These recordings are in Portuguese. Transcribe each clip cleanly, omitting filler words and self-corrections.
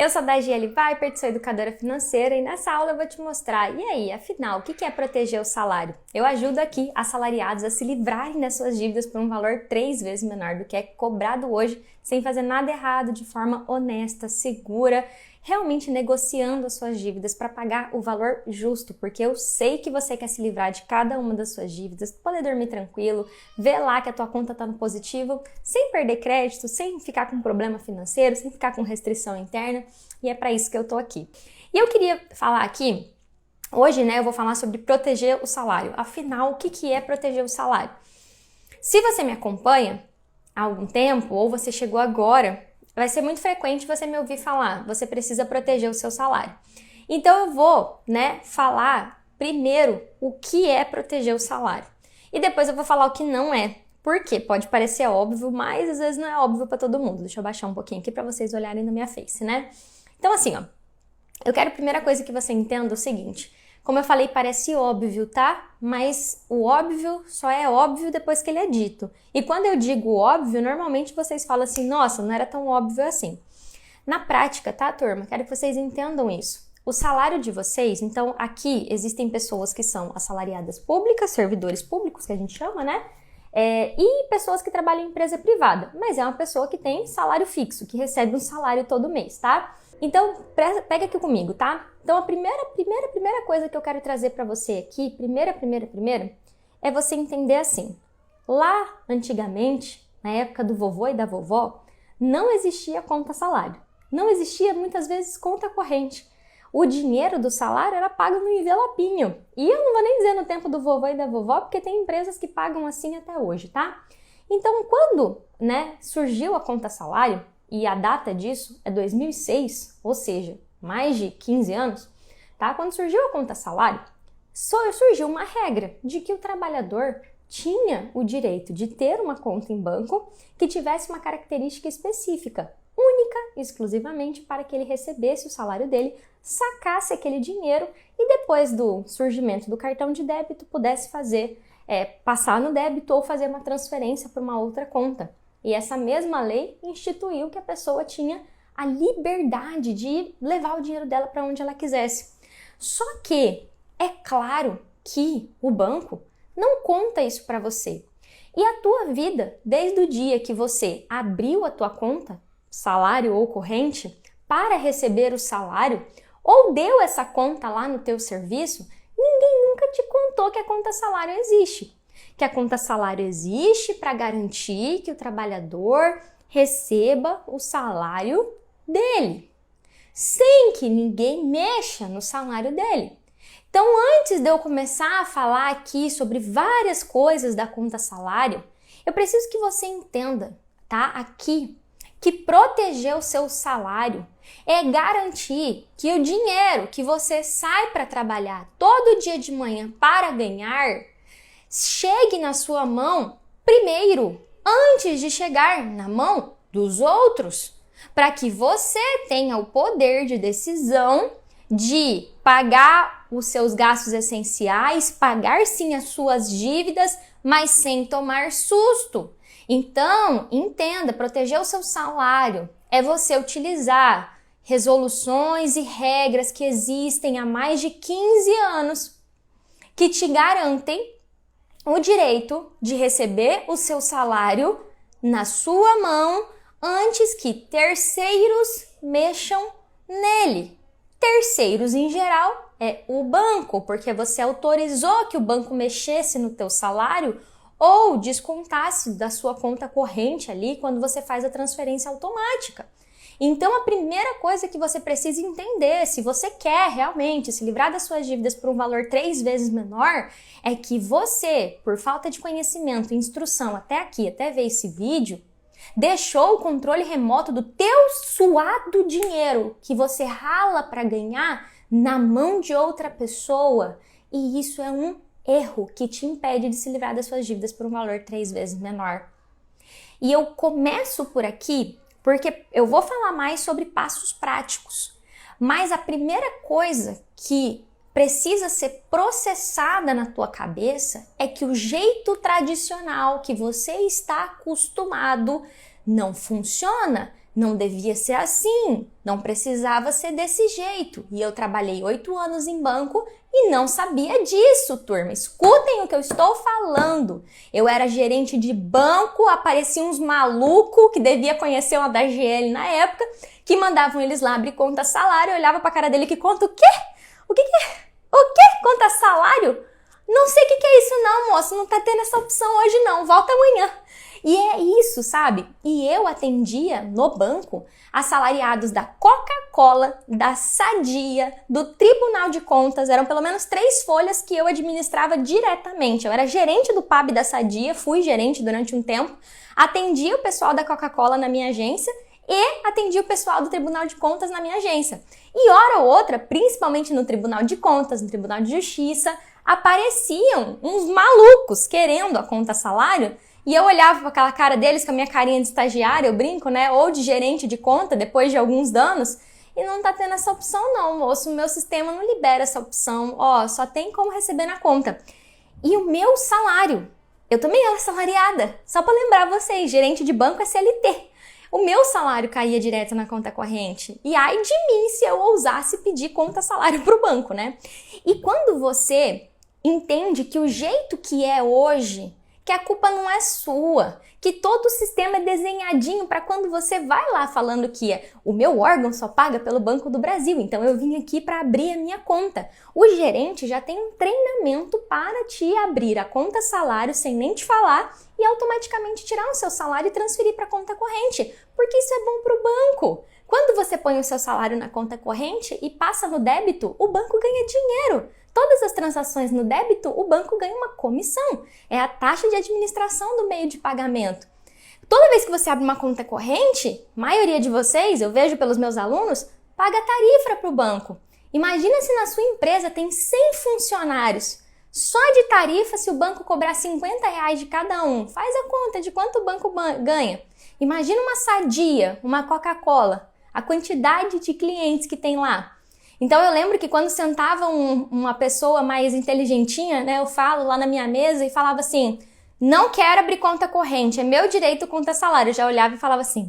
Eu sou a Dagiele Weipert, sou educadora financeira e nessa aula eu vou te mostrar, e aí, afinal, o que é proteger o salário? Eu ajudo aqui assalariados a se livrarem das suas dívidas por um valor 3 vezes menor do que é cobrado hoje, sem fazer nada errado, de forma honesta, segura, realmente negociando as suas dívidas para pagar o valor justo, porque eu sei que você quer se livrar de cada uma das suas dívidas, poder dormir tranquilo, ver lá que a tua conta está no positivo, sem perder crédito, sem ficar com problema financeiro, sem ficar com restrição interna, e é para isso que eu tô aqui. E eu queria falar aqui, hoje, eu vou falar sobre proteger o salário. Afinal, o que é proteger o salário? Se você me acompanha há algum tempo, ou você chegou agora, vai ser muito frequente você me ouvir falar, você precisa proteger o seu salário. Então eu vou, falar primeiro o que é proteger o salário. E depois eu vou falar o que não é. Por quê? Pode parecer óbvio, mas às vezes não é óbvio para todo mundo. Deixa eu baixar um pouquinho aqui para vocês olharem na minha face, Então assim, eu quero a primeira coisa que você entenda o seguinte. Como eu falei, parece óbvio, tá? Mas o óbvio só é óbvio depois que ele é dito. E quando eu digo óbvio, normalmente vocês falam assim, nossa, não era tão óbvio assim. Na prática, tá, turma? Quero que vocês entendam isso. O salário de vocês, então aqui existem pessoas que são assalariadas públicas, servidores públicos, que a gente chama, e pessoas que trabalham em empresa privada. Mas é uma pessoa que tem salário fixo, que recebe um salário todo mês, tá? Então, pega aqui comigo, tá? Então, a primeira coisa que eu quero trazer para você aqui, primeira, é você entender assim. Lá, antigamente, na época do vovô e da vovó, não existia conta salário. Não existia, muitas vezes, conta corrente. O dinheiro do salário era pago no envelopinho. E eu não vou nem dizer no tempo do vovô e da vovó, porque tem empresas que pagam assim até hoje, tá? Então, quando, surgiu a conta salário, e a data disso é 2006, ou seja, mais de 15 anos, tá? Quando surgiu a conta salário, surgiu uma regra de que o trabalhador tinha o direito de ter uma conta em banco que tivesse uma característica específica, única e exclusivamente para que ele recebesse o salário dele, sacasse aquele dinheiro e depois do surgimento do cartão de débito pudesse passar no débito ou fazer uma transferência para uma outra conta. E essa mesma lei instituiu que a pessoa tinha a liberdade de levar o dinheiro dela para onde ela quisesse. Só que é claro que o banco não conta isso para você. E a tua vida, desde o dia que você abriu a tua conta, salário ou corrente, para receber o salário, ou deu essa conta lá no teu serviço, ninguém nunca te contou que a conta salário existe. Que a conta salário existe para garantir que o trabalhador receba o salário dele, sem que ninguém mexa no salário dele. Então, antes de eu começar a falar aqui sobre várias coisas da conta salário, eu preciso que você entenda, tá? Aqui, que proteger o seu salário é garantir que o dinheiro que você sai para trabalhar todo dia de manhã para ganhar chegue na sua mão primeiro, antes de chegar na mão dos outros, para que você tenha o poder de decisão de pagar os seus gastos essenciais, pagar sim as suas dívidas, mas sem tomar susto. Então, entenda, proteger o seu salário é você utilizar resoluções e regras que existem há mais de 15 anos que te garantem o direito de receber o seu salário na sua mão antes que terceiros mexam nele. Terceiros, em geral, é o banco, porque você autorizou que o banco mexesse no teu salário ou descontasse da sua conta corrente ali quando você faz a transferência automática. Então, a primeira coisa que você precisa entender, se você quer realmente se livrar das suas dívidas por um valor 3 vezes menor, é que você, por falta de conhecimento e instrução até aqui, até ver esse vídeo, deixou o controle remoto do teu suado dinheiro que você rala para ganhar na mão de outra pessoa. E isso é um erro que te impede de se livrar das suas dívidas por um valor 3 vezes menor. E eu começo por aqui porque eu vou falar mais sobre passos práticos, mas a primeira coisa que precisa ser processada na tua cabeça é que o jeito tradicional que você está acostumado não funciona, Não devia ser assim, não precisava ser desse jeito. E eu trabalhei 8 anos em banco e não sabia disso, turma. Escutem o que eu estou falando. Eu era gerente de banco, apareciam uns malucos que devia conhecer uma da GL na época, que mandavam eles lá abrir conta salário. Eu olhava pra cara dele, que conta o quê? O quê? O quê? Conta salário? Não sei o que é isso não, moço. Não tá tendo essa opção hoje não. Volta amanhã. E é isso, sabe? E eu atendia no banco assalariados da Coca-Cola, da Sadia, do Tribunal de Contas. Eram pelo menos 3 folhas que eu administrava diretamente. Eu era gerente do PAB da Sadia, fui gerente durante um tempo, atendia o pessoal da Coca-Cola na minha agência e atendia o pessoal do Tribunal de Contas na minha agência. E hora ou outra, principalmente no Tribunal de Contas, no Tribunal de Justiça, apareciam uns malucos querendo a conta salário. E eu olhava para aquela cara deles, com a minha carinha de estagiária, eu brinco, né? Ou de gerente de conta, depois de alguns danos. E não tá tendo essa opção não, moço. O meu sistema não libera essa opção. Ó, só tem como receber na conta. E o meu salário, eu também era salariada. Só para lembrar vocês, gerente de banco é CLT. O meu salário caía direto na conta corrente. E ai de mim se eu ousasse pedir conta salário pro banco, né? E quando você entende que o jeito que é hoje, que a culpa não é sua, que todo o sistema é desenhadinho para quando você vai lá falando que o meu órgão só paga pelo Banco do Brasil, então eu vim aqui para abrir a minha conta. O gerente já tem um treinamento para te abrir a conta salário sem nem te falar e automaticamente tirar o seu salário e transferir para a conta corrente, porque isso é bom para o banco. Quando você põe o seu salário na conta corrente e passa no débito, o banco ganha dinheiro. Todas as transações no débito, o banco ganha uma comissão. É a taxa de administração do meio de pagamento. Toda vez que você abre uma conta corrente, a maioria de vocês, eu vejo pelos meus alunos, paga tarifa para o banco. Imagina se na sua empresa tem 100 funcionários. Só de tarifa, se o banco cobrar R$50 de cada um, faz a conta de quanto o banco ganha. Imagina uma Sadia, uma Coca-Cola, a quantidade de clientes que tem lá. Então eu lembro que quando sentava uma pessoa mais inteligentinha, né, eu falo lá na minha mesa e falava assim, não quero abrir conta corrente, é meu direito conta salário. Eu já olhava e falava assim,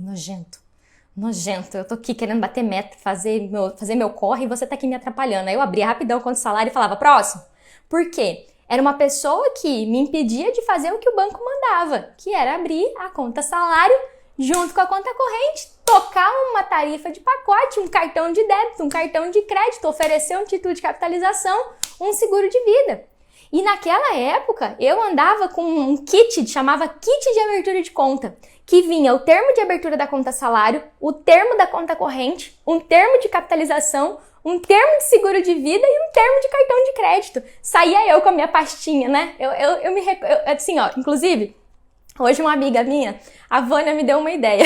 nojento, eu tô aqui querendo bater meta, fazer meu corre e você tá aqui me atrapalhando. Aí eu abria rapidão conta salário e falava, próximo. Por quê? Era uma pessoa que me impedia de fazer o que o banco mandava, que era abrir a conta salário junto com a conta corrente, tocar uma tarifa de pacote, um cartão de débito, um cartão de crédito, oferecer um título de capitalização, um seguro de vida. E naquela época, eu andava com um kit, chamava kit de abertura de conta, que vinha o termo de abertura da conta salário, o termo da conta corrente, um termo de capitalização, um termo de seguro de vida e um termo de cartão de crédito. Saía eu com a minha pastinha, né? Assim, ó, inclusive, hoje uma amiga minha, a Vânia, me deu uma ideia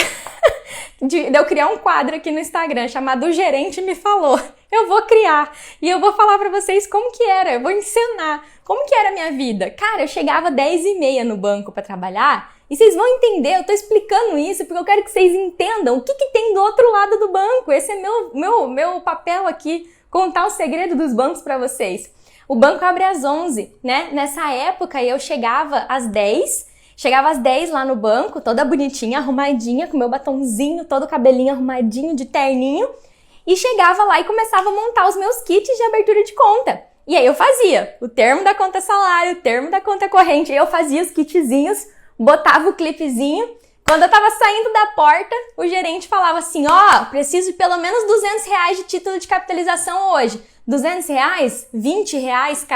de eu criar um quadro aqui no Instagram chamado O Gerente Me Falou. Eu vou criar e eu vou falar pra vocês como que era, eu vou ensinar como que era a minha vida. Cara, eu chegava 10h30 no banco pra trabalhar e vocês vão entender, eu tô explicando isso porque eu quero que vocês entendam o que tem do outro lado do banco. Esse é meu papel aqui, contar o segredo dos bancos pra vocês. O banco abre às 11, né? Nessa época eu chegava às 10 lá no banco, toda bonitinha, arrumadinha, com meu batonzinho, todo o cabelinho arrumadinho, de terninho, e chegava lá e começava a montar os meus kits de abertura de conta. E aí eu fazia o termo da conta salário, o termo da conta corrente, aí eu fazia os kitzinhos, botava o clipezinho. Quando eu tava saindo da porta, o gerente falava assim, ó, preciso de pelo menos R$200 de título de capitalização hoje. R$200? R$20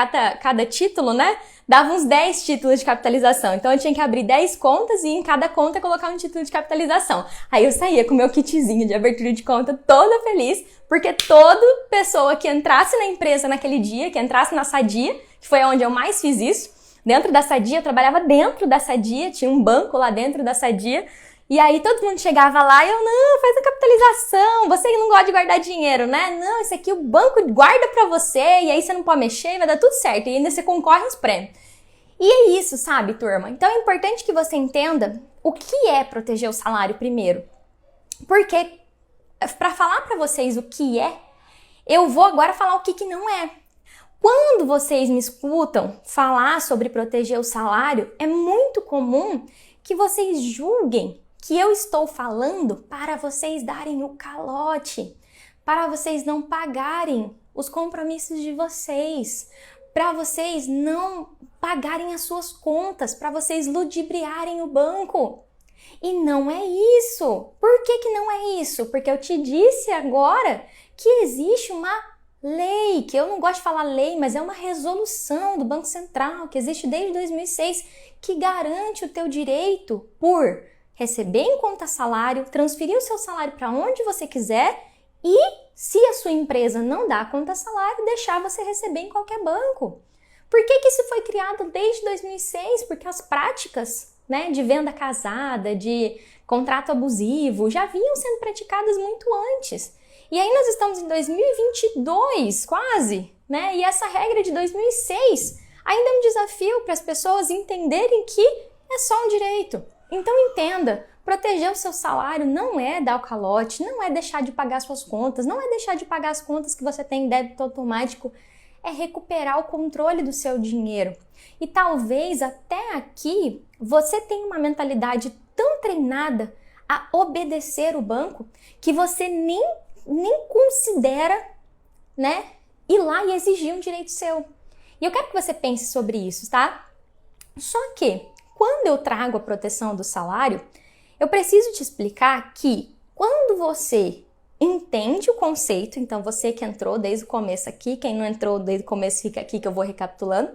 cada título, né? Dava uns 10 títulos de capitalização. Então eu tinha que abrir 10 contas e em cada conta colocar um título de capitalização. Aí eu saía com o meu kitzinho de abertura de conta toda feliz, porque toda pessoa que entrasse na empresa naquele dia, que entrasse na Sadia, que foi onde eu mais fiz isso, dentro da Sadia, eu trabalhava dentro da Sadia, tinha um banco lá dentro da Sadia, e aí todo mundo chegava lá e eu, não, faz a capitalização, você que não gosta de guardar dinheiro, né? Não, isso aqui o banco guarda pra você, e aí você não pode mexer, vai dar tudo certo, e ainda você concorre aos prêmios. E é isso, sabe, turma? Então é importante que você entenda o que é proteger o salário primeiro. Porque, pra falar pra vocês o que é, eu vou agora falar o que não é. Quando vocês me escutam falar sobre proteger o salário, é muito comum que vocês julguem que eu estou falando para vocês darem o calote, para vocês não pagarem os compromissos de vocês, para vocês não pagarem as suas contas, para vocês ludibriarem o banco. E não é isso. Por que não é isso? Porque eu te disse agora que existe uma lei, que eu não gosto de falar lei, mas é uma resolução do Banco Central, que existe desde 2006, que garante o teu direito por receber em conta salário, transferir o seu salário para onde você quiser e, se a sua empresa não dá conta salário, deixar você receber em qualquer banco. Por que isso foi criado desde 2006? Porque as práticas, né, de venda casada, de contrato abusivo, já vinham sendo praticadas muito antes. E aí nós estamos em 2022, quase, né? E essa regra de 2006 ainda é um desafio para as pessoas entenderem que é só um direito. Então entenda, proteger o seu salário não é dar o calote, não é deixar de pagar suas contas, não é deixar de pagar as contas que você tem em débito automático, é recuperar o controle do seu dinheiro. E talvez até aqui você tenha uma mentalidade tão treinada a obedecer o banco que você nem considera, né, ir lá e exigir um direito seu. E eu quero que você pense sobre isso, tá? Só que, quando eu trago a proteção do salário, eu preciso te explicar que quando você entende o conceito, então você que entrou desde o começo aqui, quem não entrou desde o começo fica aqui que eu vou recapitulando.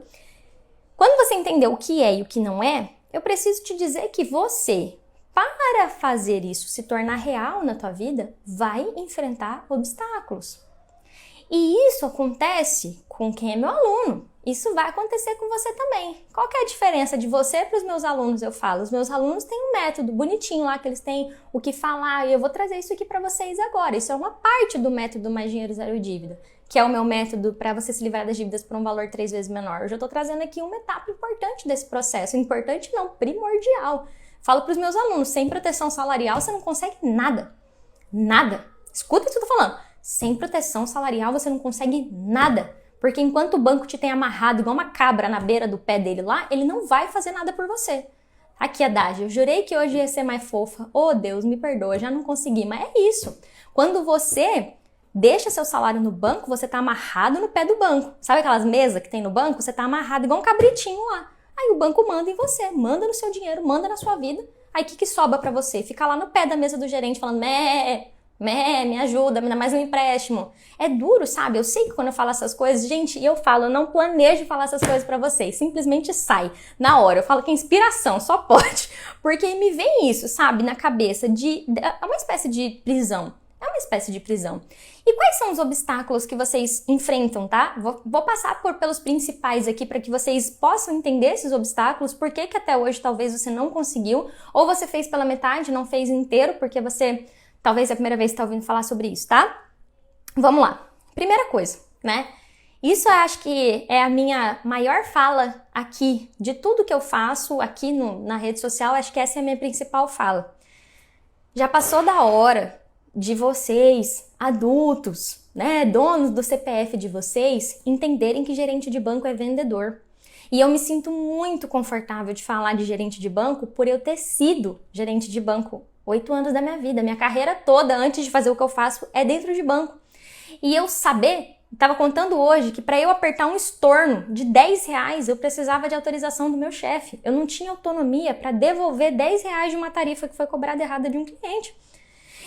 Quando você entendeu o que é e o que não é, eu preciso te dizer que você, para fazer isso se tornar real na tua vida, vai enfrentar obstáculos. E isso acontece com quem é meu aluno. Isso vai acontecer com você também. Qual que é a diferença de você para os meus alunos? Eu falo, os meus alunos têm um método bonitinho lá, que eles têm o que falar, e eu vou trazer isso aqui para vocês agora. Isso é uma parte do método Mais Dinheiro Zero Dívida, que é o meu método para você se livrar das dívidas por um valor 3 vezes menor. Eu já estou trazendo aqui uma etapa importante desse processo. Importante não, primordial. Falo para os meus alunos, sem proteção salarial você não consegue nada. Nada. Escuta isso que eu tô falando. Sem proteção salarial você não consegue nada. Porque enquanto o banco te tem amarrado igual uma cabra na beira do pé dele lá, ele não vai fazer nada por você. Aqui, Haddad, eu jurei que hoje ia ser mais fofa. Oh, Deus, me perdoa, já não consegui. Mas é isso. Quando você deixa seu salário no banco, você tá amarrado no pé do banco. Sabe aquelas mesas que tem no banco? Você tá amarrado igual um cabritinho lá. Aí o banco manda em você, manda no seu dinheiro, manda na sua vida. Aí o que sobra pra você? Ficar lá no pé da mesa do gerente falando, me ajuda, me dá mais um empréstimo. É duro, sabe? Eu sei que quando eu falo essas coisas, gente, eu falo, eu não planejo falar essas coisas pra vocês. Simplesmente sai na hora. Eu falo que é inspiração, só pode. Porque me vem isso, sabe, na cabeça é uma espécie de prisão. É uma espécie de prisão. E quais são os obstáculos que vocês enfrentam, tá? Vou passar pelos principais aqui para que vocês possam entender esses obstáculos, por que até hoje talvez você não conseguiu, ou você fez pela metade, não fez inteiro, porque você talvez é a primeira vez que está ouvindo falar sobre isso, tá? Vamos lá. Primeira coisa, né? Isso eu acho que é a minha maior fala aqui, de tudo que eu faço aqui na rede social, acho que essa é a minha principal fala. Já passou da hora de vocês, adultos, né, donos do CPF de vocês, entenderem que gerente de banco é vendedor. E eu me sinto muito confortável de falar de gerente de banco por eu ter sido gerente de banco 8 anos da minha vida. Minha carreira toda, antes de fazer o que eu faço, é dentro de banco. E eu estava contando hoje que para eu apertar um estorno de R$10, eu precisava de autorização do meu chefe. Eu não tinha autonomia para devolver R$10 de uma tarifa que foi cobrada errada de um cliente.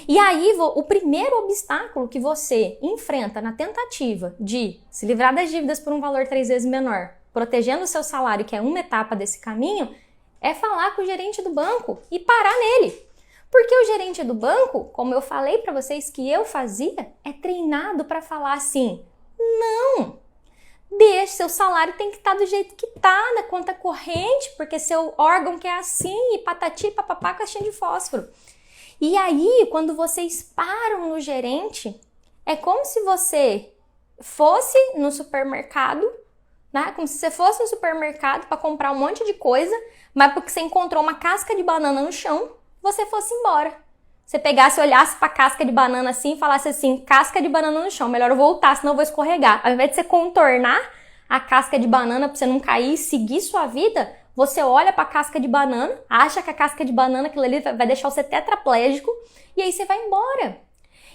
E aí, o primeiro obstáculo que você enfrenta na tentativa de se livrar das dívidas por um valor 3 vezes menor, protegendo o seu salário, que é uma etapa desse caminho, é falar com o gerente do banco e parar nele. Porque o gerente do banco, como eu falei para vocês que eu fazia, é treinado para falar assim, não, deixa, seu salário tem que estar do jeito que tá, na conta corrente, porque seu órgão quer assim, e patati, papapá, caixinha de fósforo. E aí, quando vocês param no gerente, é como se você fosse no supermercado, né? Como se você fosse no supermercado para comprar um monte de coisa, mas porque você encontrou uma casca de banana no chão, você fosse embora. Você pegasse, olhasse para a casca de banana assim e falasse assim, casca de banana no chão, melhor eu voltar, senão eu vou escorregar. Ao invés de você contornar a casca de banana para você não cair e seguir sua vida, você olha para a casca de banana, acha que a casca de banana, aquilo ali vai deixar você tetraplégico, e aí você vai embora.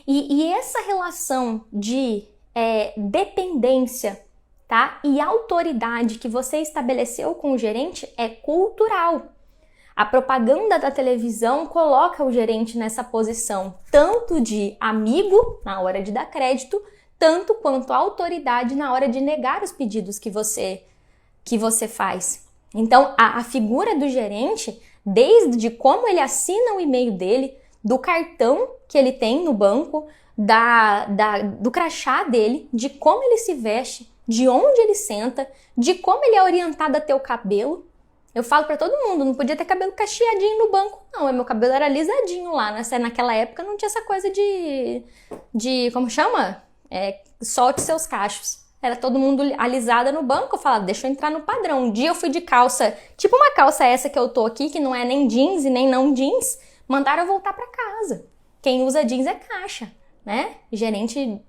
E essa relação de dependência, tá? E autoridade que você estabeleceu com o gerente é cultural. A propaganda da televisão coloca o gerente nessa posição, tanto de amigo na hora de dar crédito, tanto quanto autoridade na hora de negar os pedidos que você faz. Então, a figura do gerente, desde como ele assina o e-mail dele, do cartão que ele tem no banco, do crachá dele, de como ele se veste, de onde ele senta, de como ele é orientado a ter o cabelo. Eu falo pra todo mundo, não podia ter cabelo cacheadinho no banco, não. Meu cabelo era lisadinho lá, né? Naquela época não tinha essa coisa de como chama? Solte seus cachos. Era todo mundo alisada no banco. Eu falava, deixa eu entrar no padrão. Um dia eu fui de calça, tipo uma calça essa que eu tô aqui, que não é nem jeans e nem não jeans. Mandaram eu voltar pra casa. Quem usa jeans é caixa, né? Gerente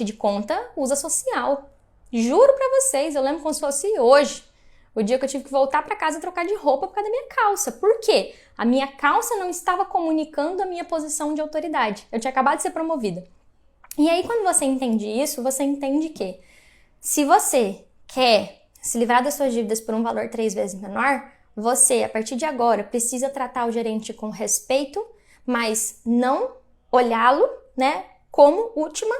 de conta usa social. Juro pra vocês, eu lembro como se fosse hoje. O dia que eu tive que voltar para casa e trocar de roupa por causa da minha calça. Por quê? A minha calça não estava comunicando a minha posição de autoridade. Eu tinha acabado de ser promovida. E aí, quando você entende isso, você entende que se você quer se livrar das suas dívidas por um valor 3 vezes menor, você, a partir de agora, precisa tratar o gerente com respeito, mas não olhá-lo, né, como última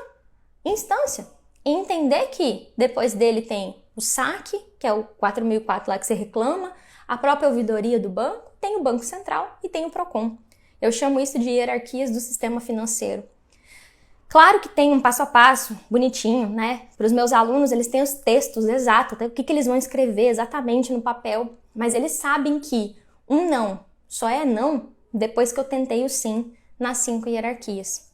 instância. E entender que depois dele tem o saque, que é o 4004 lá que você reclama, a própria ouvidoria do banco, tem o Banco Central e tem o Procon. Eu chamo isso de hierarquias do sistema financeiro. Claro que tem um passo a passo, bonitinho, né? Para os meus alunos, eles têm os textos exatos, o que eles vão escrever exatamente no papel, mas eles sabem que um não só é não depois que eu tentei o sim nas 5 hierarquias.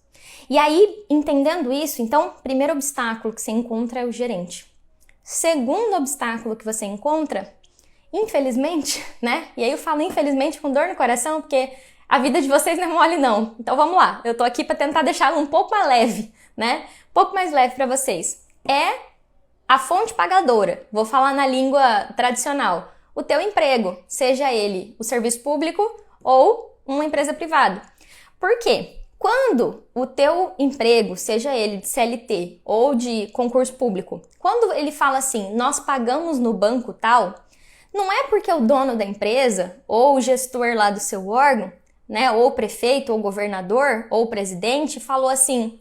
E aí, entendendo isso, então, primeiro obstáculo que você encontra é o gerente. Segundo obstáculo que você encontra, infelizmente, né? E aí eu falo infelizmente com dor no coração, porque a vida de vocês não é mole não. Então vamos lá, eu tô aqui para tentar deixá-la um pouco mais leve, né? Um pouco mais leve para vocês. É a fonte pagadora, vou falar na língua tradicional. O teu emprego, seja ele o serviço público ou uma empresa privada. Por quê? Quando o teu emprego, seja ele de CLT ou de concurso público, quando ele fala assim, nós pagamos no banco tal, não é porque o dono da empresa ou o gestor lá do seu órgão, né, ou o prefeito, ou o governador, ou o presidente falou assim,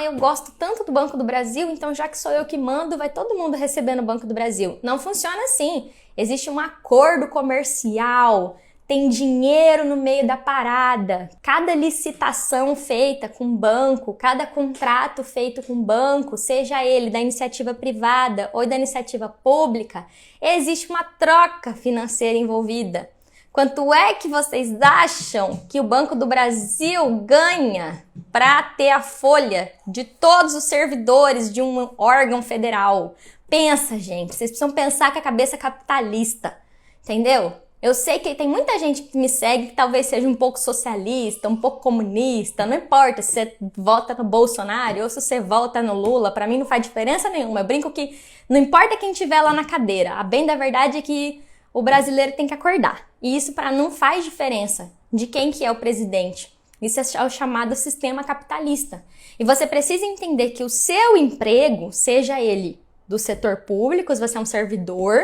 eu gosto tanto do Banco do Brasil, então já que sou eu que mando, vai todo mundo receber no Banco do Brasil. Não funciona assim. Existe um acordo comercial, tem dinheiro no meio da parada. Cada licitação feita com banco, cada contrato feito com banco, seja ele da iniciativa privada ou da iniciativa pública, existe uma troca financeira envolvida. Quanto é que vocês acham que o Banco do Brasil ganha para ter a folha de todos os servidores de um órgão federal? Pensa, gente, vocês precisam pensar com a cabeça capitalista, entendeu? Eu sei que tem muita gente que me segue que talvez seja um pouco socialista, um pouco comunista, não importa se você vota no Bolsonaro ou se você vota no Lula, pra mim não faz diferença nenhuma. Eu brinco que não importa quem tiver lá na cadeira, a bem da verdade é que o brasileiro tem que acordar. E isso não faz diferença de quem que é o presidente. Isso é o chamado sistema capitalista. E você precisa entender que o seu emprego, seja ele do setor público, se você é um servidor,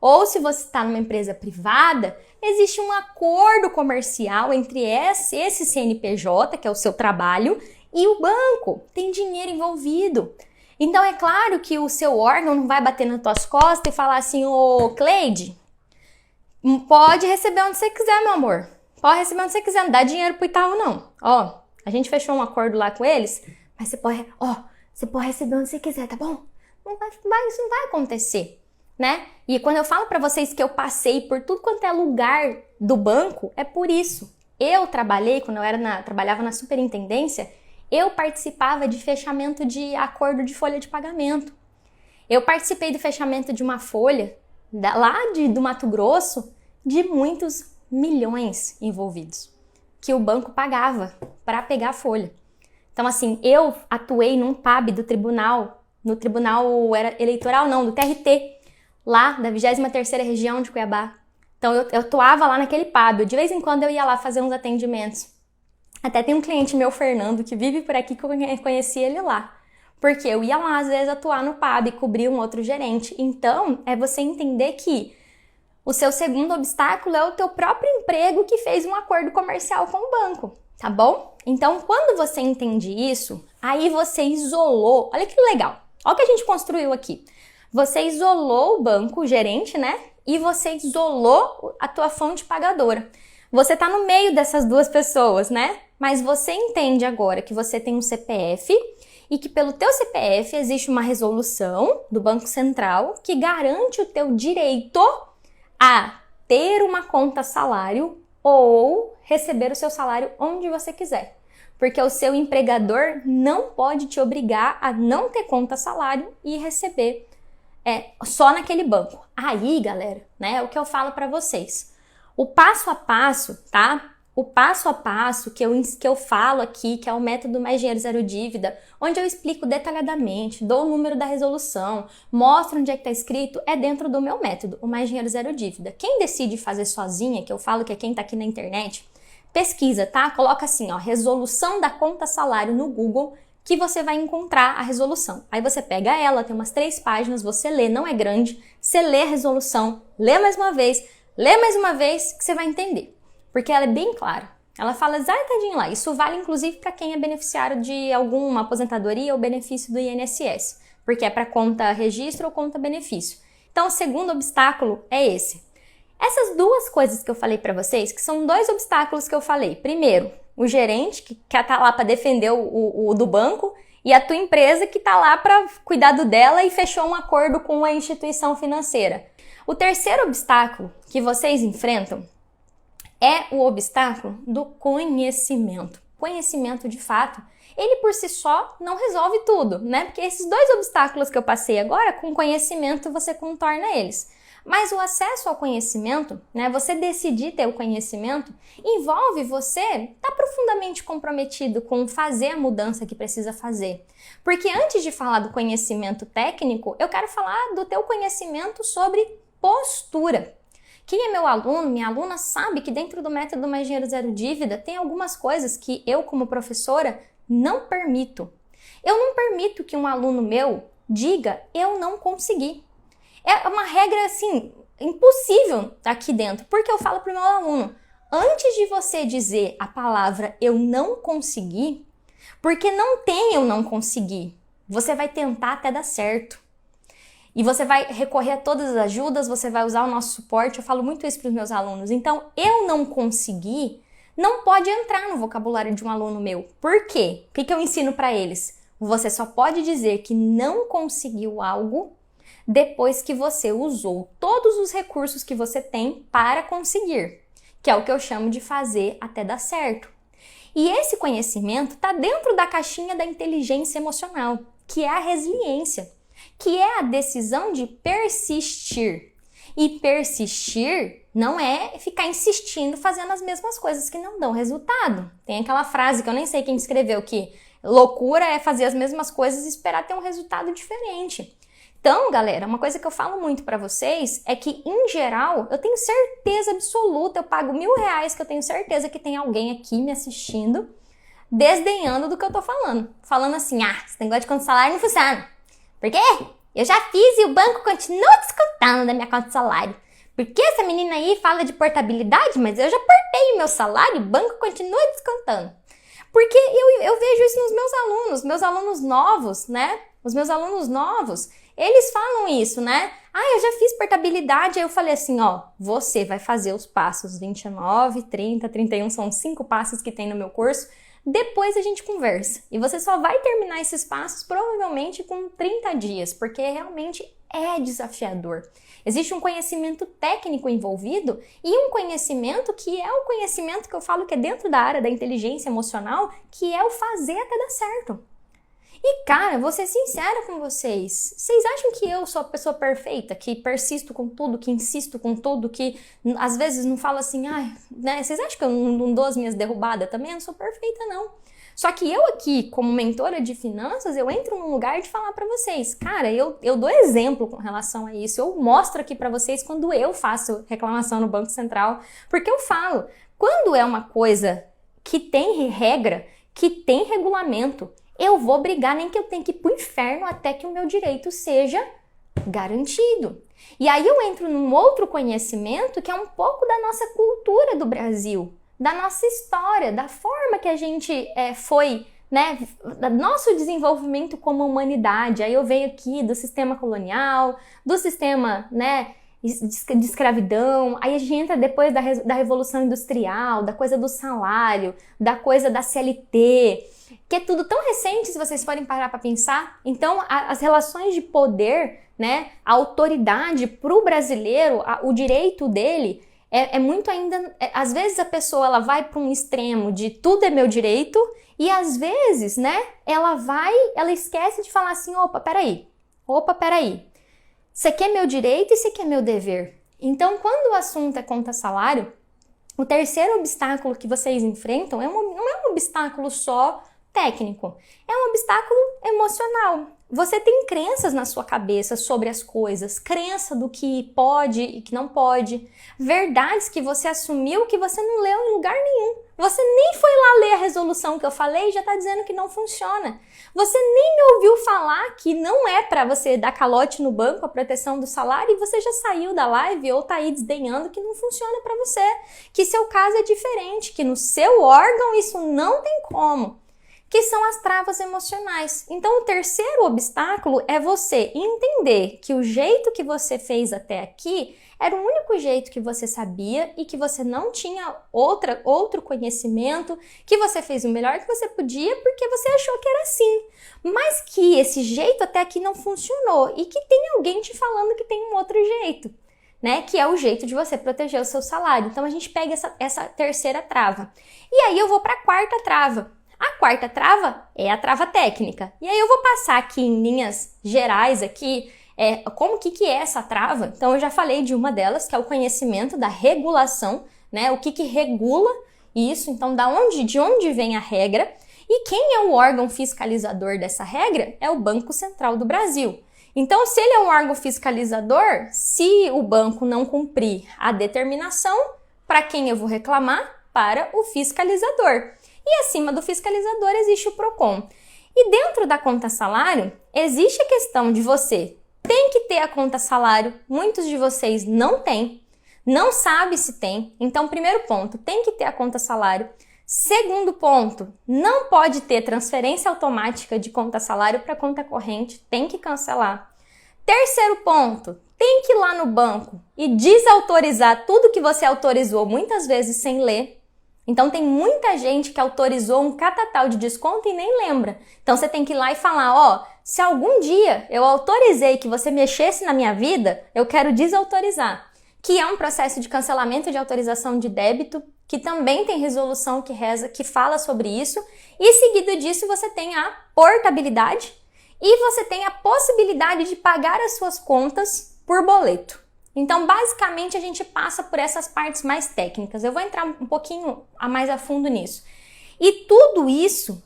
ou se você está numa empresa privada, existe um acordo comercial entre esse CNPJ, que é o seu trabalho, e o banco. Tem dinheiro envolvido. Então é claro que o seu órgão não vai bater nas tuas costas e falar assim, ô Cleide, pode receber onde você quiser, meu amor. Pode receber onde você quiser, não dá dinheiro pro Itaú, não. Ó, a gente fechou um acordo lá com eles, mas você pode receber onde você quiser, tá bom? Isso não vai acontecer. Né? E quando eu falo para vocês que eu passei por tudo quanto é lugar do banco, é por isso. Eu trabalhei, quando eu trabalhava na superintendência, eu participava de fechamento de acordo de folha de pagamento. Eu participei do fechamento de uma folha, do Mato Grosso, de muitos milhões envolvidos, que o banco pagava para pegar a folha. Então, assim, eu atuei num PAB do tribunal, no tribunal eleitoral não, do TRT, lá da 23ª região de Cuiabá. Então eu atuava lá naquele pub, de vez em quando eu ia lá fazer uns atendimentos. Até tem um cliente meu, Fernando, que vive por aqui, que eu conheci ele lá. Porque eu ia lá, às vezes, atuar no pub e cobrir um outro gerente. Então, é você entender que o seu segundo obstáculo é o teu próprio emprego que fez um acordo comercial com o banco, tá bom? Então, quando você entende isso, aí você isolou. Olha que legal. Olha o que a gente construiu aqui. Você isolou o banco, o gerente, né? E você isolou a tua fonte pagadora. Você tá no meio dessas duas pessoas, né? Mas você entende agora que você tem um CPF e que pelo teu CPF existe uma resolução do Banco Central que garante o teu direito a ter uma conta salário ou receber o seu salário onde você quiser. Porque o seu empregador não pode te obrigar a não ter conta salário e receber só naquele banco. Aí, galera, né, é o que eu falo para vocês. O passo a passo, tá? O passo a passo que eu falo aqui, que é o método Mais Dinheiro Zero Dívida, onde eu explico detalhadamente, dou o número da resolução, mostro onde é que tá escrito, é dentro do meu método, o Mais Dinheiro Zero Dívida. Quem decide fazer sozinha, que eu falo que é quem tá aqui na internet, pesquisa, tá? Coloca assim, ó, resolução da conta salário no Google, que você vai encontrar a resolução. Aí você pega ela, tem umas 3 páginas, você lê, não é grande, você lê a resolução, lê mais uma vez, que você vai entender. Porque ela é bem clara. Ela fala exatamente lá. Isso vale, inclusive, para quem é beneficiário de alguma aposentadoria ou benefício do INSS. Porque é para conta registro ou conta benefício. Então, o segundo obstáculo é esse. Essas duas coisas que eu falei para vocês, que são 2 obstáculos que eu falei. Primeiro, o gerente, que tá lá para defender o do banco, e a tua empresa, que tá lá para cuidar do dela e fechou um acordo com a instituição financeira. O terceiro obstáculo que vocês enfrentam é o obstáculo do conhecimento. Conhecimento, de fato, ele por si só não resolve tudo, né? Porque esses 2 obstáculos que eu passei agora, com conhecimento você contorna eles. Mas o acesso ao conhecimento, né? Você decidir ter o conhecimento, envolve você estar profundamente comprometido com fazer a mudança que precisa fazer. Porque antes de falar do conhecimento técnico, eu quero falar do teu conhecimento sobre postura. Quem é meu aluno, minha aluna, sabe que dentro do método Mais Dinheiro Zero Dívida tem algumas coisas que eu, como professora, não permito. Eu não permito que um aluno meu diga, eu não consegui. É uma regra, assim, impossível aqui dentro, porque eu falo para o meu aluno, antes de você dizer a palavra eu não consegui, porque não tem eu não consegui, você vai tentar até dar certo. E você vai recorrer a todas as ajudas, você vai usar o nosso suporte, eu falo muito isso para os meus alunos. Então, eu não consegui, não pode entrar no vocabulário de um aluno meu. Por quê? O que eu ensino para eles? Você só pode dizer que não conseguiu algo depois que você usou todos os recursos que você tem para conseguir, que é o que eu chamo de fazer até dar certo. E esse conhecimento está dentro da caixinha da inteligência emocional, que é a resiliência, que é a decisão de persistir. E persistir não é ficar insistindo fazendo as mesmas coisas que não dão resultado. Tem aquela frase que eu nem sei quem escreveu, que loucura é fazer as mesmas coisas e esperar ter um resultado diferente. Então, galera, uma coisa que eu falo muito pra vocês é que, em geral, eu tenho certeza absoluta, eu pago R$1.000, que eu tenho certeza que tem alguém aqui me assistindo, desdenhando do que eu tô falando. Falando assim, esse negócio de conta de salário não funciona. Por quê? Eu já fiz e o banco continua descontando da minha conta de salário. Porque essa menina aí fala de portabilidade, mas eu já portei o meu salário e o banco continua descontando. Porque eu vejo isso nos meus alunos novos, né? Os meus alunos novos, eles falam isso, né? Eu já fiz portabilidade. Aí eu falei assim, você vai fazer os passos 29, 30, 31, são 5 passos que tem no meu curso. Depois a gente conversa. E você só vai terminar esses passos provavelmente com 30 dias, porque realmente é desafiador. Existe um conhecimento técnico envolvido e um conhecimento que é o conhecimento que eu falo que é dentro da área da inteligência emocional, que é o fazer até dar certo. E cara, vou ser sincera com vocês. Vocês acham que eu sou a pessoa perfeita, que persisto com tudo, que insisto com tudo, que às vezes não falo assim, né? Vocês acham que eu não dou as minhas derrubadas também? Eu não sou perfeita, não. Só que eu aqui, como mentora de finanças, eu entro num lugar de falar para vocês, cara, eu dou exemplo com relação a isso, eu mostro aqui para vocês quando eu faço reclamação no Banco Central, porque eu falo, quando é uma coisa que tem regra, que tem regulamento, eu vou brigar, nem que eu tenha que ir pro inferno até que o meu direito seja garantido. E aí eu entro num outro conhecimento que é um pouco da nossa cultura do Brasil, da nossa história, da forma que a gente foi, né, do nosso desenvolvimento como humanidade. Aí eu venho aqui do sistema colonial, do sistema, né, de escravidão, aí a gente entra depois da Revolução Industrial, da coisa do salário, da coisa da CLT, que é tudo tão recente se vocês forem parar para pensar. Então, as relações de poder, né, a autoridade para o brasileiro, o direito dele é muito ainda... às vezes a pessoa ela vai para um extremo de tudo é meu direito e às vezes, né, ela esquece de falar assim, opa, peraí, isso aqui é meu direito e isso aqui é meu dever. Então, quando o assunto é conta salário, o terceiro obstáculo que vocês enfrentam não é um obstáculo só técnico, é um obstáculo emocional. Você tem crenças na sua cabeça sobre as coisas, crença do que pode e que não pode, verdades que você assumiu que você não leu em lugar nenhum. Você nem foi lá ler a resolução que eu falei e já está dizendo que não funciona. Você nem me ouviu falar que não é para você dar calote no banco a proteção do salário e você já saiu da live ou está aí desdenhando que não funciona para você, que seu caso é diferente, que no seu órgão isso não tem como. Que são as travas emocionais. Então, o terceiro obstáculo é você entender que o jeito que você fez até aqui era o único jeito que você sabia e que você não tinha outro conhecimento, que você fez o melhor que você podia porque você achou que era assim. Mas que esse jeito até aqui não funcionou e que tem alguém te falando que tem um outro jeito, né? Que é o jeito de você proteger o seu salário. Então, a gente pega essa terceira trava. E aí eu vou para a quarta trava. A quarta trava é a trava técnica. E aí eu vou passar aqui em linhas gerais aqui, como que é essa trava. Então eu já falei de uma delas, que é o conhecimento da regulação, né? O que regula isso, então de onde vem a regra. E quem é o órgão fiscalizador dessa regra é o Banco Central do Brasil. Então, se ele é um órgão fiscalizador, se o banco não cumprir a determinação, para quem eu vou reclamar? Para o fiscalizador. E acima do fiscalizador existe o PROCON. E dentro da conta salário, existe a questão de você tem que ter a conta salário. Muitos de vocês não têm, não sabe se tem. Então, primeiro ponto, tem que ter a conta salário. Segundo ponto, não pode ter transferência automática de conta salário para conta corrente, tem que cancelar. Terceiro ponto, tem que ir lá no banco e desautorizar tudo que você autorizou, muitas vezes sem ler. Então, tem muita gente que autorizou um catatal de desconto e nem lembra. Então, você tem que ir lá e falar, se algum dia eu autorizei que você mexesse na minha vida, eu quero desautorizar. Que é um processo de cancelamento de autorização de débito, que também tem resolução que fala sobre isso. E, seguido disso, você tem a portabilidade e você tem a possibilidade de pagar as suas contas por boleto. Então, basicamente, a gente passa por essas partes mais técnicas. Eu vou entrar um pouquinho mais a fundo nisso. E tudo isso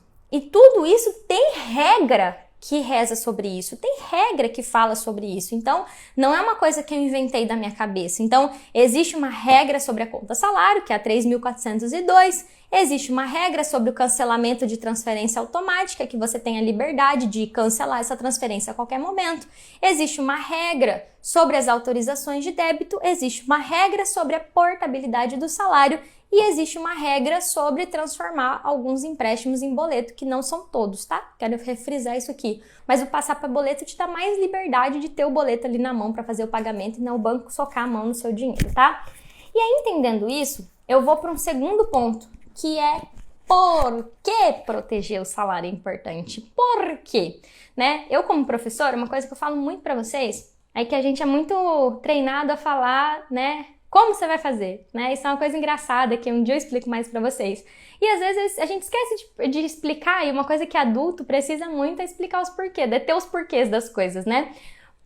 tem regra que reza sobre isso, tem regra que fala sobre isso. Então, não é uma coisa que eu inventei da minha cabeça. Então, existe uma regra sobre a conta salário, que é a 3.402. Existe uma regra sobre o cancelamento de transferência automática, que você tem a liberdade de cancelar essa transferência a qualquer momento. Existe uma regra sobre as autorizações de débito. Existe uma regra sobre a portabilidade do salário. E existe uma regra sobre transformar alguns empréstimos em boleto, que não são todos, tá? Quero refrisar isso aqui. Mas o passar para boleto te dá mais liberdade de ter o boleto ali na mão para fazer o pagamento e não o banco socar a mão no seu dinheiro, tá? E aí, entendendo isso, eu vou para um segundo ponto, que é por que proteger o salário é importante? Por quê? Né? Eu, como professora, uma coisa que eu falo muito para vocês é que a gente é muito treinado a falar, né? Como você vai fazer, né? Isso é uma coisa engraçada que um dia eu explico mais pra vocês. E às vezes a gente esquece de explicar, e uma coisa que adulto precisa muito é explicar os porquês, deter os porquês das coisas, né?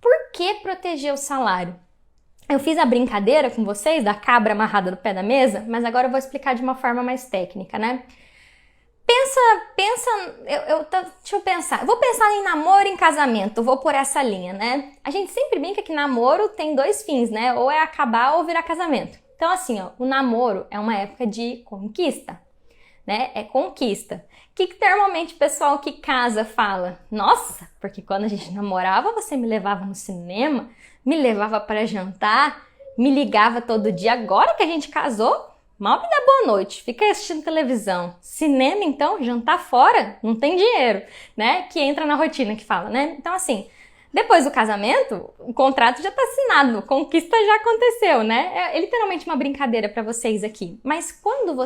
Por que proteger o salário? Eu fiz a brincadeira com vocês da cabra amarrada no pé da mesa, mas agora eu vou explicar de uma forma mais técnica, né? Deixa eu pensar. Eu vou pensar em namoro e em casamento, vou por essa linha, né? A gente sempre brinca que namoro tem dois fins, né? Ou é acabar ou virar casamento. Então, assim, ó, o namoro é uma época de conquista, né? É conquista. O que normalmente o pessoal que casa fala? Nossa, porque quando a gente namorava, você me levava no cinema, me levava para jantar, me ligava todo dia. Agora que a gente casou, mal me dá boa noite, fica assistindo televisão. Cinema, então, jantar fora, não tem dinheiro, né? Que entra na rotina que fala, né? Então, assim, depois do casamento, o contrato já tá assinado, conquista já aconteceu, né? É literalmente uma brincadeira para vocês aqui. Mas quando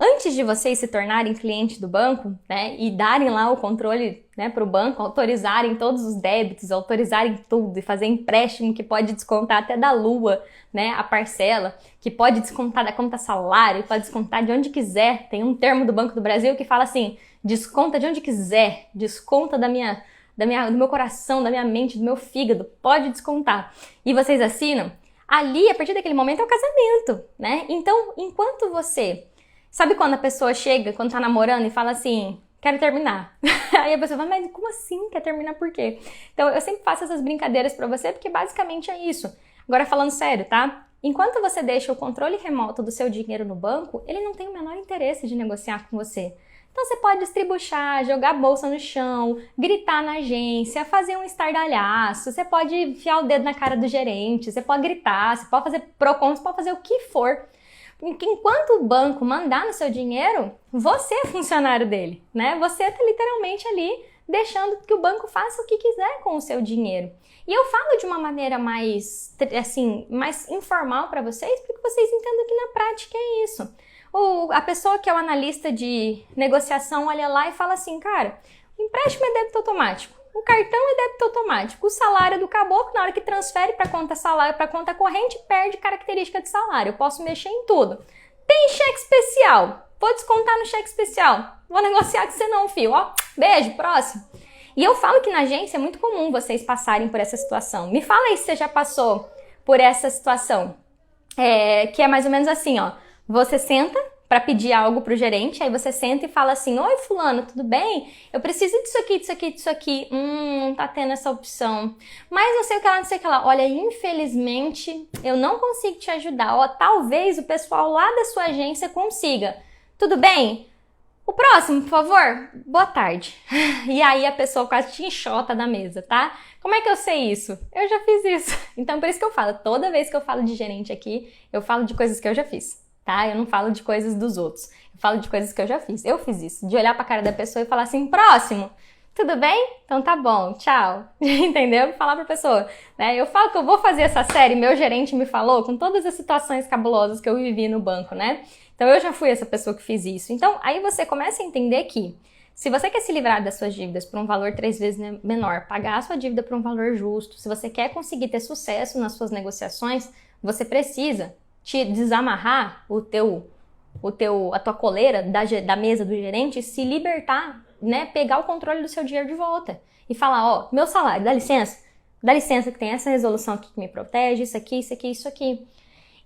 antes de vocês se tornarem cliente do banco, né, e darem lá o controle, né, para o banco, autorizarem todos os débitos, autorizarem tudo e fazer empréstimo que pode descontar até da lua, né, a parcela, que pode descontar da conta salário, pode descontar de onde quiser. Tem um termo do Banco do Brasil que fala assim, desconta de onde quiser, desconta do meu coração, da minha mente, do meu fígado, pode descontar. E vocês assinam, ali, a partir daquele momento, é o casamento, né? Então, enquanto você... Sabe quando a pessoa chega, quando tá namorando e fala assim, quero terminar. Aí a pessoa fala, mas como assim? Quer terminar por quê? Então eu sempre faço essas brincadeiras pra você, porque basicamente é isso. Agora falando sério, tá? Enquanto você deixa o controle remoto do seu dinheiro no banco, ele não tem o menor interesse de negociar com você. Então você pode estribuchar, jogar a bolsa no chão, gritar na agência, fazer um estardalhaço, você pode enfiar o dedo na cara do gerente, você pode gritar, você pode fazer PROCON, você pode fazer o que for. Enquanto o banco mandar no seu dinheiro, você é funcionário dele, né? Você está literalmente ali deixando que o banco faça o que quiser com o seu dinheiro. E eu falo de uma maneira mais informal para vocês, para que vocês entendam que na prática é isso. A pessoa que é o analista de negociação olha lá e fala assim, cara, o empréstimo é débito automático. O cartão é débito automático. O salário do caboclo, na hora que transfere para conta salário, para conta corrente, perde característica de salário. Eu posso mexer em tudo. Tem cheque especial. Vou descontar no cheque especial. Vou negociar com você não, filho. Ó, beijo, próximo. E eu falo que na agência é muito comum vocês passarem por essa situação. Me fala aí se você já passou por essa situação. Que é mais ou menos assim, ó. Você senta para pedir algo pro gerente, aí você senta e fala assim, oi fulano, tudo bem? Eu preciso disso aqui, disso aqui, disso aqui. Não tá tendo essa opção. Mas não sei o que lá, não sei o que lá. Olha, infelizmente, eu não consigo te ajudar. Ó, talvez o pessoal lá da sua agência consiga. Tudo bem? O próximo, por favor? Boa tarde. E aí a pessoa quase te enxota da mesa, tá? Como é que eu sei isso? Eu já fiz isso. Então por isso que eu falo, toda vez que eu falo de gerente aqui, eu falo de coisas que eu já fiz. Tá? Eu não falo de coisas dos outros. Eu falo de coisas que eu já fiz. Eu fiz isso. De olhar pra cara da pessoa e falar assim, próximo, tudo bem? Então tá bom, tchau. Entendeu? Falar pra pessoa. Né? Eu falo que eu vou fazer essa série, meu gerente me falou, com todas as situações cabulosas que eu vivi no banco, né? Então eu já fui essa pessoa que fiz isso. Então aí você começa a entender que se você quer se livrar das suas dívidas por um valor 3 vezes menor, pagar a sua dívida por um valor justo, se você quer conseguir ter sucesso nas suas negociações, você precisa te desamarrar a tua coleira da mesa do gerente, se libertar, né, pegar o controle do seu dinheiro de volta e falar, ó, meu salário, dá licença que tem essa resolução aqui que me protege, isso aqui, isso aqui, isso aqui.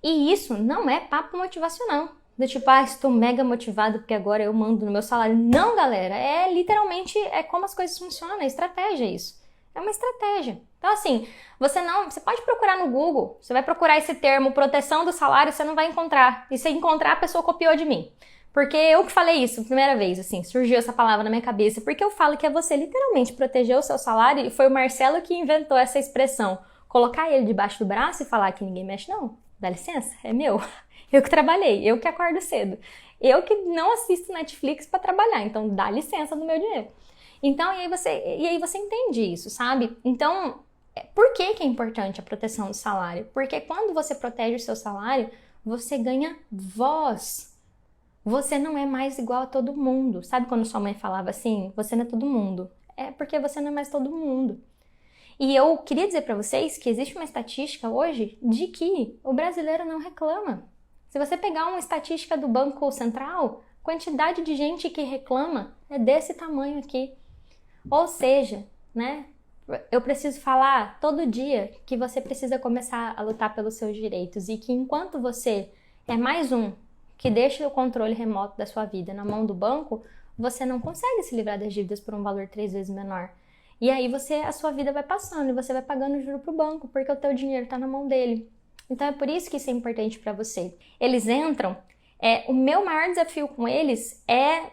E isso não é papo motivacional, do tipo, estou mega motivado porque agora eu mando no meu salário. Não, galera, literalmente como as coisas funcionam, é estratégia isso. É uma estratégia. Então, assim, você pode procurar no Google, você vai procurar esse termo proteção do salário, você não vai encontrar. E se encontrar, a pessoa copiou de mim. Porque eu que falei isso a primeira vez, assim, surgiu essa palavra na minha cabeça, porque eu falo que é você literalmente proteger o seu salário, e foi o Marcelo que inventou essa expressão. Colocar ele debaixo do braço e falar que ninguém mexe, não. Dá licença, é meu. Eu que trabalhei, eu que acordo cedo. Eu que não assisto Netflix para trabalhar, então dá licença do meu dinheiro. Então, e aí você entende isso, sabe? Então, por que é importante a proteção do salário? Porque quando você protege o seu salário, você ganha voz. Você não é mais igual a todo mundo. Sabe quando sua mãe falava assim, você não é todo mundo? É porque você não é mais todo mundo. E eu queria dizer para vocês que existe uma estatística hoje de que o brasileiro não reclama. Se você pegar uma estatística do Banco Central, a quantidade de gente que reclama é desse tamanho aqui. Ou seja, né, eu preciso falar todo dia que você precisa começar a lutar pelos seus direitos e que enquanto você é mais um que deixa o controle remoto da sua vida na mão do banco, você não consegue se livrar das dívidas por um valor 3 vezes menor. E aí a sua vida vai passando e você vai pagando juro pro banco, porque o teu dinheiro tá na mão dele. Então é por isso que isso é importante para você. Eles entram, o meu maior desafio com eles é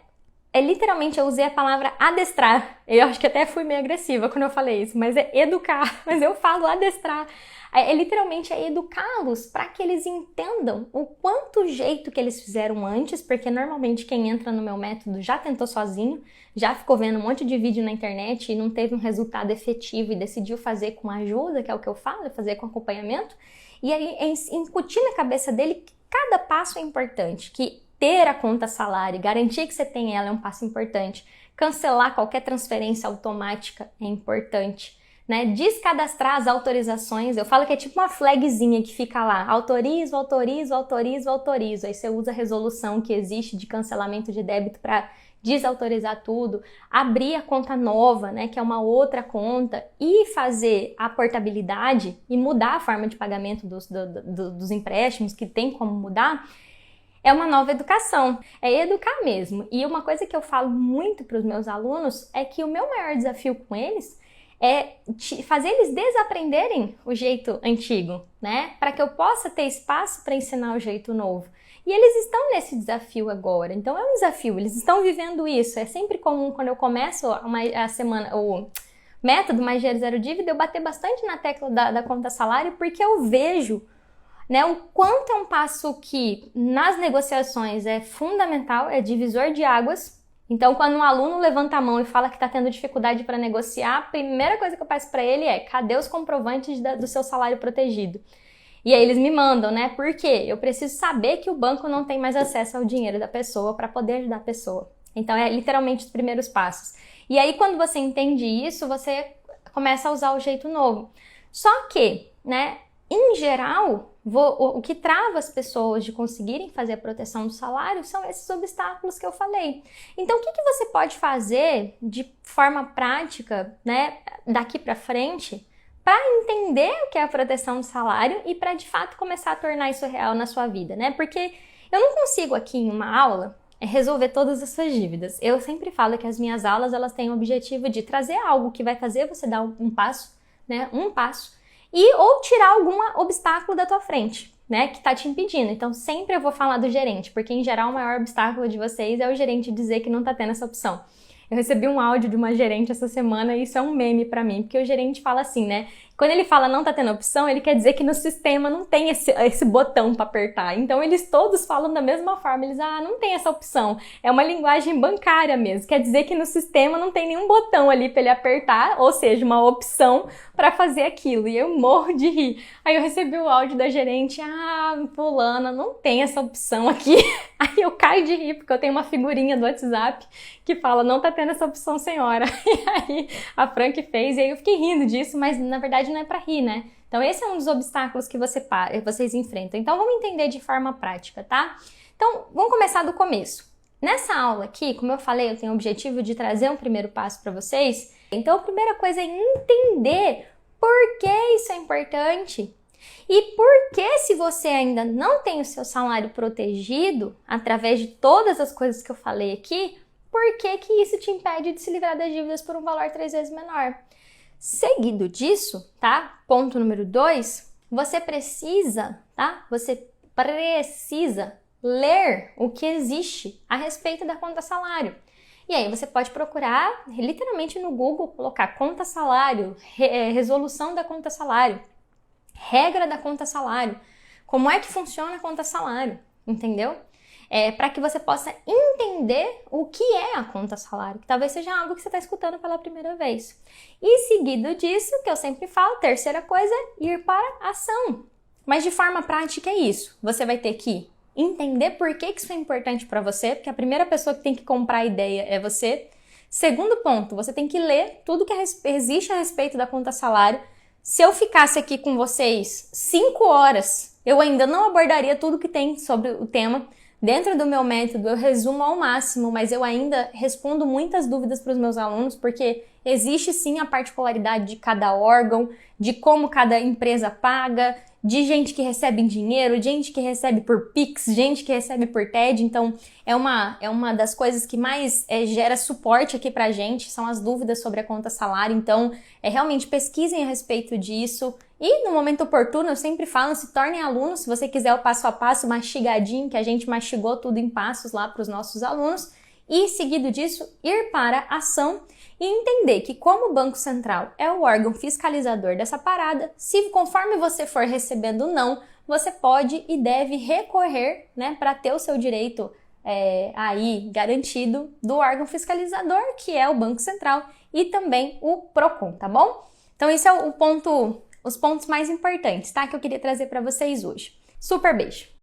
literalmente, eu usei a palavra adestrar. Eu acho que até fui meio agressiva quando eu falei isso, mas é educar, mas eu falo adestrar. Literalmente educá-los para que eles entendam o quanto jeito que eles fizeram antes, porque normalmente quem entra no meu método já tentou sozinho, já ficou vendo um monte de vídeo na internet e não teve um resultado efetivo e decidiu fazer com ajuda, que é o que eu falo, fazer com acompanhamento. E aí incutir na cabeça dele que cada passo é importante, que ter a conta salário, garantir que você tem ela é um passo importante. Cancelar qualquer transferência automática é importante. Né? Descadastrar as autorizações, eu falo que é tipo uma flagzinha que fica lá, autorizo, autorizo, autorizo, autorizo. Aí você usa a resolução que existe de cancelamento de débito para desautorizar tudo, abrir a conta nova, né, que é uma outra conta, e fazer a portabilidade e mudar a forma de pagamento dos empréstimos, que tem como mudar. É uma nova educação, é educar mesmo. E uma coisa que eu falo muito para os meus alunos é que o meu maior desafio com eles é fazer eles desaprenderem o jeito antigo, né? Para que eu possa ter espaço para ensinar o jeito novo. E eles estão nesse desafio agora, então é um desafio, eles estão vivendo isso. É sempre comum quando eu começo a semana, o método Mais Dinheiro Zero Dívida, eu bater bastante na tecla da conta salário, porque eu vejo, né, o quanto é um passo que nas negociações é fundamental, é divisor de águas. Então, quando um aluno levanta a mão e fala que está tendo dificuldade para negociar, a primeira coisa que eu peço para ele é: cadê os comprovantes do seu salário protegido? E aí eles me mandam, né? Por quê? Eu preciso saber que o banco não tem mais acesso ao dinheiro da pessoa para poder ajudar a pessoa. Então, é literalmente os primeiros passos. E aí, quando você entende isso, você começa a usar o jeito novo. Só que, né, em geral, o que trava as pessoas de conseguirem fazer a proteção do salário são esses obstáculos que eu falei. Então, o que você pode fazer de forma prática, né, daqui para frente, para entender o que é a proteção do salário e para, de fato, começar a tornar isso real na sua vida, né? Porque eu não consigo aqui em uma aula resolver todas as suas dívidas. Eu sempre falo que as minhas aulas, elas têm o objetivo de trazer algo que vai fazer você dar um passo, né? Um passo, ou tirar algum obstáculo da tua frente, né, que tá te impedindo. Então, sempre eu vou falar do gerente, porque em geral o maior obstáculo de vocês é o gerente dizer que não tá tendo essa opção. Eu recebi um áudio de uma gerente essa semana e isso é um meme pra mim, porque o gerente fala assim, né, quando ele fala não tá tendo opção, ele quer dizer que no sistema não tem esse botão pra apertar. Então, eles todos falam da mesma forma, eles, não tem essa opção. É uma linguagem bancária mesmo, quer dizer que no sistema não tem nenhum botão ali pra ele apertar, ou seja, uma opção pra fazer aquilo. E eu morro de rir. Aí eu recebi o áudio da gerente, fulana, não tem essa opção aqui. Aí eu caio de rir, porque eu tenho uma figurinha do WhatsApp que fala, não tá tendo essa opção, senhora. E aí a Frank fez, e aí eu fiquei rindo disso, mas na verdade não é pra rir, né? Então esse é um dos obstáculos que vocês enfrentam. Então vamos entender de forma prática, tá? Então vamos começar do começo. Nessa aula aqui, como eu falei, eu tenho o objetivo de trazer um primeiro passo para vocês. Então a primeira coisa é entender por que isso é importante. E por que, se você ainda não tem o seu salário protegido, através de todas as coisas que eu falei aqui, por que isso te impede de se livrar das dívidas por um valor 3 vezes menor? Seguido disso, tá? Ponto número 2, você precisa, tá? Você precisa ler o que existe a respeito da conta salário. E aí você pode procurar literalmente no Google, colocar conta salário, resolução da conta salário, regra da conta salário, como é que funciona a conta salário, entendeu? Para que você possa entender o que é a conta salário, que talvez seja algo que você está escutando pela primeira vez. E seguido disso, que eu sempre falo, terceira coisa, ir para a ação. Mas de forma prática é isso, você vai ter que entender por que isso é importante para você, porque a primeira pessoa que tem que comprar a ideia é você. Segundo ponto, você tem que ler tudo que existe a respeito da conta salário. Se eu ficasse aqui com vocês 5 horas, eu ainda não abordaria tudo que tem sobre o tema. Dentro do meu método, eu resumo ao máximo, mas eu ainda respondo muitas dúvidas para os meus alunos, porque existe sim a particularidade de cada órgão, de como cada empresa paga, de gente que recebe em dinheiro, gente que recebe por Pix, gente que recebe por TED. Então, é uma das coisas que mais gera suporte aqui pra gente, são as dúvidas sobre a conta salário. Então, realmente pesquisem a respeito disso. E no momento oportuno, eu sempre falo, se tornem alunos, se você quiser o passo a passo mastigadinho, que a gente mastigou tudo em passos lá para os nossos alunos. E, seguido disso, ir para a ação e entender que, como o Banco Central é o órgão fiscalizador dessa parada, se conforme você for recebendo não, você pode e deve recorrer, né, para ter o seu direito aí garantido do órgão fiscalizador, que é o Banco Central, e também o Procon, tá bom? Então, esse é os pontos mais importantes, tá, que eu queria trazer para vocês hoje. Super beijo!